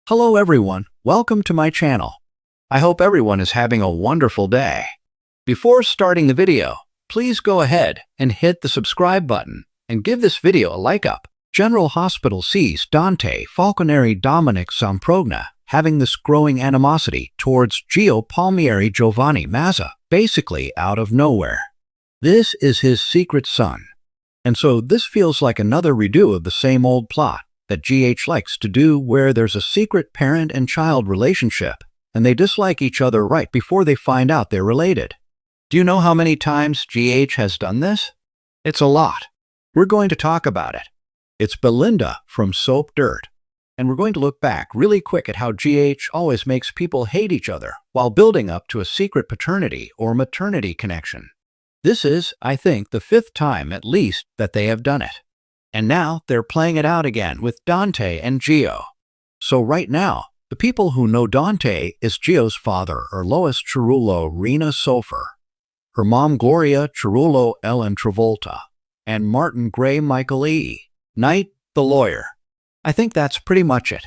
Hello everyone, welcome to my channel. I hope everyone is having a wonderful day. Before starting the video, please go ahead and hit the subscribe button and give this video a like up. General Hospital sees Dante Falconeri Dominic Samprogna having this growing animosity towards Gio Palmieri Giovanni Mazza, basically out of nowhere. This is his secret son. And so this feels like another redo of the same old plot that GH likes to do, where there's a secret parent and child relationship, and they dislike each other right before they find out they're related. Do you know how many times GH has done this? It's a lot. We're going to talk about it. It's Belinda from Soap Dirt. And we're going to look back really quick at how GH always makes people hate each other while building up to a secret paternity or maternity connection. This is, I think, the 5th time at least that they have done it. And now they're playing it out again with Dante and Gio. So right now, the people who know Dante is Gio's father, Lois Cerullo Rena Sofer, her mom Gloria Cerullo Ellen Travolta, and Martin Gray Michael E. Knight, the lawyer. I think that's pretty much it.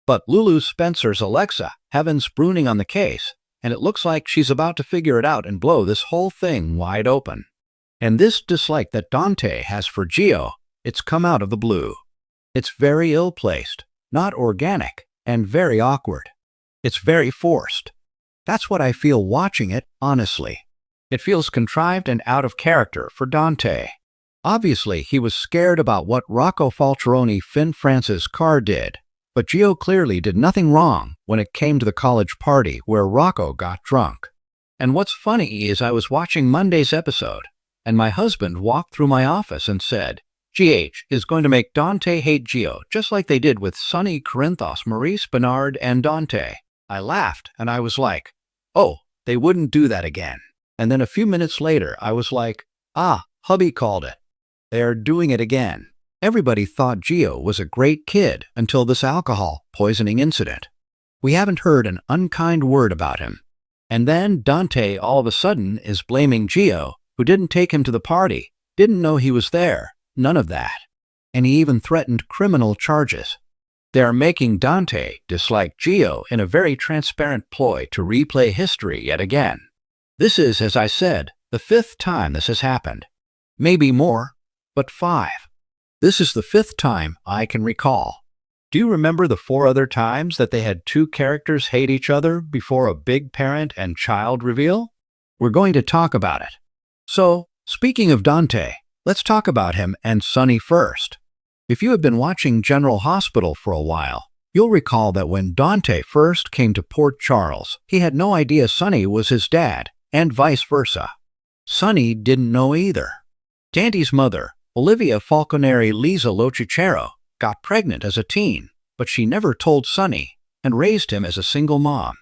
But Lulu Spencer's Alexa Heaven's brooning on the case, and it looks like she's about to figure it out and blow this whole thing wide open. And this dislike that Dante has for Gio, it's come out of the blue. It's very ill-placed, not organic, and very awkward. It's very forced. That's what I feel watching it, honestly. It feels contrived and out of character for Dante. Obviously, he was scared about what Rocco Falcheroni Finn Francis Carr did, but Gio clearly did nothing wrong when it came to the college party where Rocco got drunk. And what's funny is I was watching Monday's episode, and my husband walked through my office and said, GH is going to make Dante hate Gio, just like they did with Sonny Corinthos, Maurice Bernard, and Dante. I laughed, and I was like, oh, they wouldn't do that again. And then a few minutes later, I was like, hubby called it. They are doing it again. Everybody thought Gio was a great kid until this alcohol poisoning incident. We haven't heard an unkind word about him. And then Dante all of a sudden is blaming Gio, who didn't take him to the party, didn't know he was there. None of that. And he even threatened criminal charges. They are making Dante dislike Gio in a very transparent ploy to replay history yet again. This is, as I said, the 5th time this has happened. Maybe more, but 5. This is the 5th time I can recall. Do you remember the 4 other times that they had 2 characters hate each other before a big parent and child reveal? We're going to talk about it. So, speaking of Dante, let's talk about him and Sonny first. If you have been watching General Hospital for a while, you'll recall that when Dante first came to Port Charles, he had no idea Sonny was his dad, and vice versa. Sonny didn't know either. Dante's mother, Olivia Falconeri Lisa Locicero, got pregnant as a teen, but she never told Sonny and raised him as a single mom.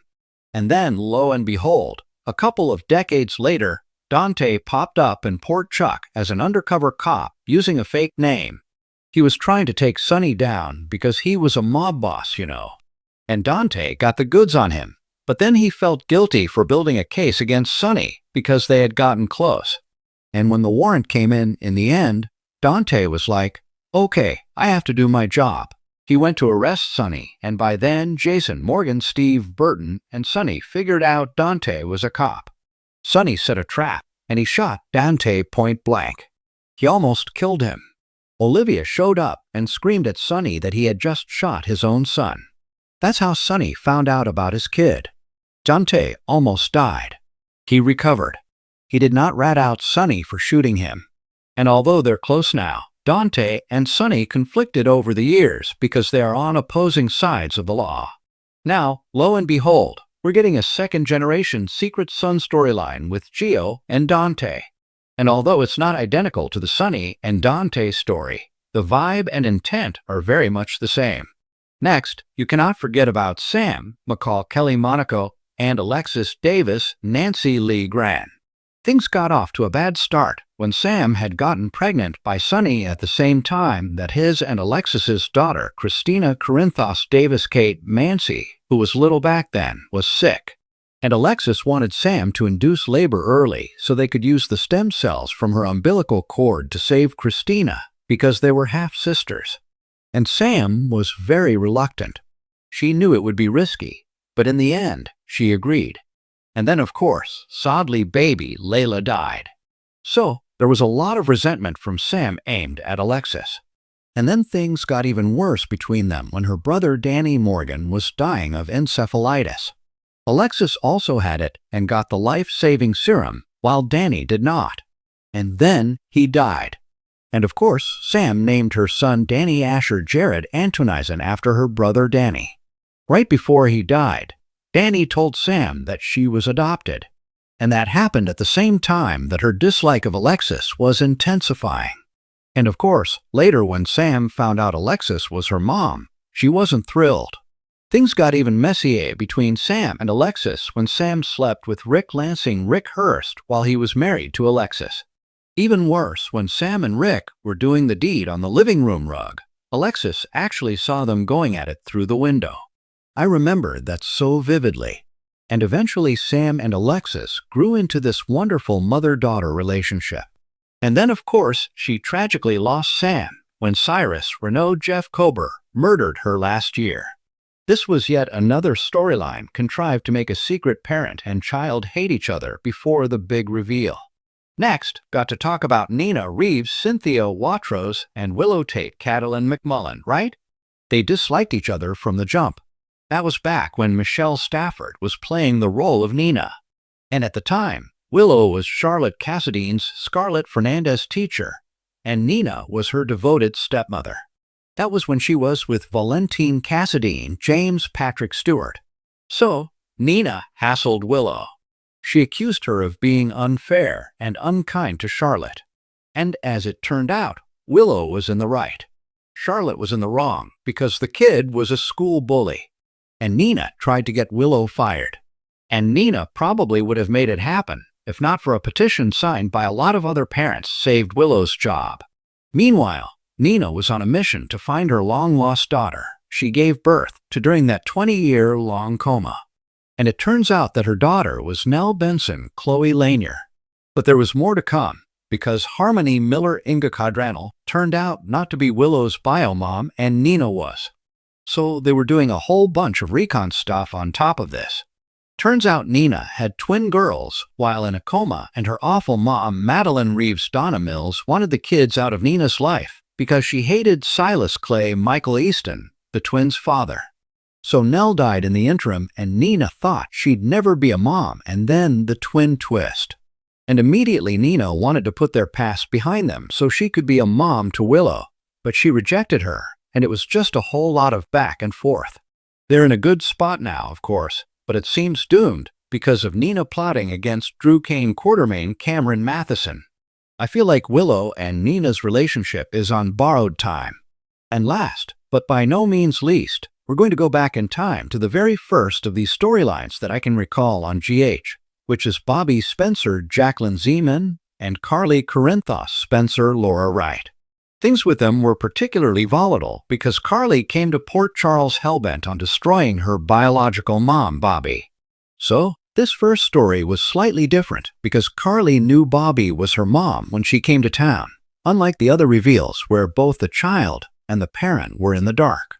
And then, lo and behold, a couple of decades later, Dante popped up in Port Chuck as an undercover cop using a fake name. He was trying to take Sonny down because he was a mob boss, you know. And Dante got the goods on him, but then he felt guilty for building a case against Sonny because they had gotten close. And when the warrant came in the end, Dante was like, okay, I have to do my job. He went to arrest Sonny, and by then Jason, Morgan, Steve, Burton, and Sonny figured out Dante was a cop. Sonny set a trap, and he shot Dante point blank. He almost killed him. Olivia showed up and screamed at Sonny that he had just shot his own son. That's how Sonny found out about his kid. Dante almost died. He recovered. He did not rat out Sonny for shooting him. And although they're close now, Dante and Sonny conflicted over the years because they are on opposing sides of the law. Now, lo and behold, we're getting a 2nd-generation secret son storyline with Gio and Dante. And although it's not identical to the Sonny and Dante story, the vibe and intent are very much the same. Next, you cannot forget about Sam, McCall Kelly Monaco, and Alexis Davis, Nancy Lee Gran. Things got off to a bad start when Sam had gotten pregnant by Sonny at the same time that his and Alexis's daughter, Christina Corinthos Davis Kate Mancy, who was little back then, was sick. And Alexis wanted Sam to induce labor early so they could use the stem cells from her umbilical cord to save Christina because they were half-sisters. And Sam was very reluctant. She knew it would be risky, but in the end, she agreed. And then, of course, sadly baby Layla died. So, there was a lot of resentment from Sam aimed at Alexis. And then things got even worse between them when her brother Danny Morgan was dying of encephalitis. Alexis also had it and got the life-saving serum, while Danny did not. And then he died. And of course, Sam named her son Danny Asher Jared Antonizon after her brother Danny. Right before he died, Danny told Sam that she was adopted. And that happened at the same time that her dislike of Alexis was intensifying. And of course, later when Sam found out Alexis was her mom, she wasn't thrilled. Things got even messier between Sam and Alexis when Sam slept with Rick Lansing Rick Hurst while he was married to Alexis. Even worse, when Sam and Rick were doing the deed on the living room rug, Alexis actually saw them going at it through the window. I remember that so vividly. And eventually Sam and Alexis grew into this wonderful mother-daughter relationship. And then, of course, she tragically lost Sam when Cyrus Renaud Jeff Kober murdered her last year. This was yet another storyline contrived to make a secret parent and child hate each other before the big reveal. Next, got to talk about Nina Reeves, Cynthia Watrous, and Willow Tate Catalan McMullen, right? They disliked each other from the jump. That was back when Michelle Stafford was playing the role of Nina. And at the time, Willow was Charlotte Cassadine's Scarlett Fernandez teacher, and Nina was her devoted stepmother. That was when she was with Valentine Cassadine, James Patrick Stewart. So, Nina hassled Willow. She accused her of being unfair and unkind to Charlotte. And as it turned out, Willow was in the right. Charlotte was in the wrong because the kid was a school bully. And Nina tried to get Willow fired. And Nina probably would have made it happen if not for a petition signed by a lot of other parents saved Willow's job. Meanwhile, Nina was on a mission to find her long-lost daughter she gave birth to during that 20-year-long coma. And it turns out that her daughter was Nell Benson Chloe Lanier. But there was more to come, because Harmony Miller Inga Quadranel turned out not to be Willow's bio-mom and Nina was. So they were doing a whole bunch of recon stuff on top of this. Turns out Nina had twin girls while in a coma, and her awful mom, Madeline Reeves Donna Mills, wanted the kids out of Nina's life because she hated Silas Clay Michael Easton, the twins' father. So Nell died in the interim, and Nina thought she'd never be a mom, and then the twin twist. And immediately Nina wanted to put their past behind them so she could be a mom to Willow, but she rejected her, and it was just a whole lot of back and forth. They're in a good spot now, of course, but it seems doomed because of Nina plotting against Drew Kane Quartermain Cameron Matheson. I feel like Willow and Nina's relationship is on borrowed time. And last, but by no means least, we're going to go back in time to the very first of these storylines that I can recall on GH, which is Bobby Spencer Jacqueline Zeman and Carly Corinthos Spencer Laura Wright. Things with them were particularly volatile because Carly came to Port Charles hellbent on destroying her biological mom, Bobby. So, this first story was slightly different because Carly knew Bobby was her mom when she came to town, unlike the other reveals where both the child and the parent were in the dark.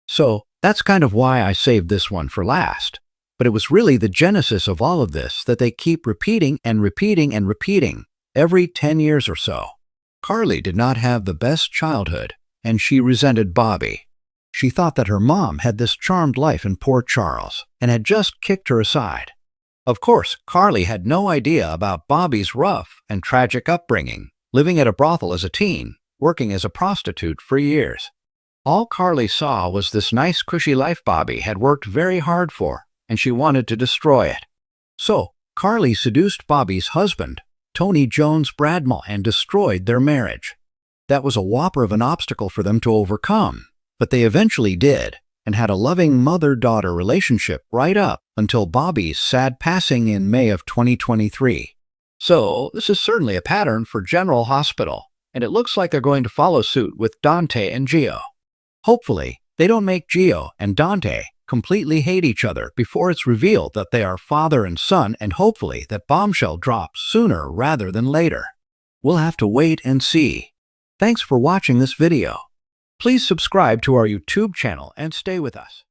So, that's kind of why I saved this one for last. But it was really the genesis of all of this that they keep repeating and repeating and repeating every 10 years or so. Carly did not have the best childhood, and she resented Bobby. She thought that her mom had this charmed life in Port Charles and had just kicked her aside. Of course, Carly had no idea about Bobby's rough and tragic upbringing, living at a brothel as a teen, working as a prostitute for years. All Carly saw was this nice cushy life Bobby had worked very hard for, and she wanted to destroy it. So, Carly seduced Bobby's husband, Tony Jones Bradmall, and destroyed their marriage. That was a whopper of an obstacle for them to overcome, but they eventually did, and had a loving mother-daughter relationship right up until Bobby's sad passing in May of 2023. So, this is certainly a pattern for General Hospital, and it looks like they're going to follow suit with Dante and Gio. Hopefully, they don't make Gio and Dante completely hate each other before it's revealed that they are father and son, and hopefully that bombshell drops sooner rather than later. We'll have to wait and see. Thanks for watching this video. Please subscribe to our YouTube channel and stay with us.